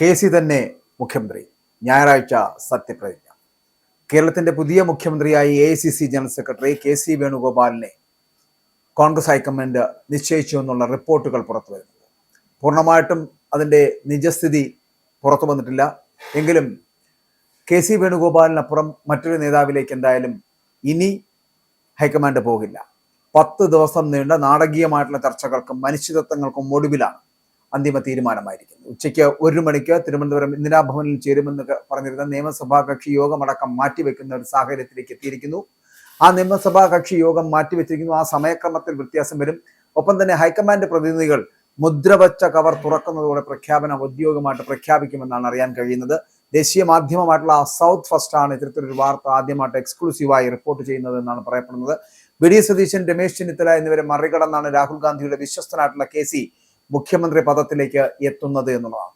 K C. തന്നെ മുഖ്യമന്ത്രി. ഞായറാഴ്ച സത്യപ്രതിജ്ഞ. കേരളത്തിന്റെ പുതിയ മുഖ്യമന്ത്രിയായി എ.ഐ.സി.സി ജനറൽ സെക്രട്ടറി കെ.സി. വേണുഗോപാലിനെ കോൺഗ്രസ് ഹൈക്കമാൻഡ് നിശ്ചയിച്ചു എന്നുള്ള റിപ്പോർട്ടുകൾ പുറത്തു വരുന്നത്. പൂർണ്ണമായിട്ടും അതിന്റെ നിജസ്ഥിതി പുറത്തു വന്നിട്ടില്ല. എങ്കിലും കെ.സി. വേണുഗോപാലിനപ്പുറം മറ്റൊരു നേതാവിലേക്ക് എന്തായാലും ഇനി ഹൈക്കമാൻഡ് പോകില്ല. 10 ദിവസം നീണ്ട നാടകീയമായിട്ടുള്ള ചർച്ചകൾക്കും അനിശ്ചിതത്വങ്ങൾക്കും ഒടുവിലാണ് അന്തിമ തീരുമാനമായിരിക്കുന്നത്. ഉച്ചയ്ക്ക് 1 മണിക്ക് തിരുവനന്തപുരം ഇന്ദിരാഭവനിൽ ചേരുമെന്ന് പറഞ്ഞിരുന്ന നിയമസഭാ കക്ഷി യോഗമടക്കം മാറ്റിവെക്കുന്ന ഒരു സാഹചര്യത്തിലേക്ക് എത്തിയിരിക്കുന്നു. ആ നിയമസഭാ കക്ഷി യോഗം മാറ്റിവെച്ചിരിക്കുന്നു. ആ സമയക്രമത്തിൽ വ്യത്യാസം വരും. ഒപ്പം തന്നെ ഹൈക്കമാൻഡ് പ്രതിനിധികൾ മുദ്രവച്ച കവർ തുറക്കുന്നതോടെ പ്രഖ്യാപനം ഔദ്യോഗികമായിട്ട് പ്രഖ്യാപിക്കുമെന്നാണ് അറിയാൻ കഴിയുന്നത്. ദേശീയ മാധ്യമമായിട്ടുള്ള സൗത്ത് ഫസ്റ്റ് ആണ് ഇത്തരത്തിലൊരു വാർത്ത ആദ്യമായിട്ട് എക്സ്ക്ലൂസീവായി റിപ്പോർട്ട് ചെയ്യുന്നത് എന്നാണ് പറയപ്പെടുന്നത്. വി.ഡി. സതീശൻ, രമേശ് ചെന്നിത്തല എന്നിവരെ മറികടന്നാണ് രാഹുൽ ഗാന്ധിയുടെ വിശ്വസ്തനായിട്ടുള്ള കെ.സി. മുഖ്യമന്ത്രി പദത്തിലേക്ക് എത്തുന്നത് എന്നുള്ളതാണ്.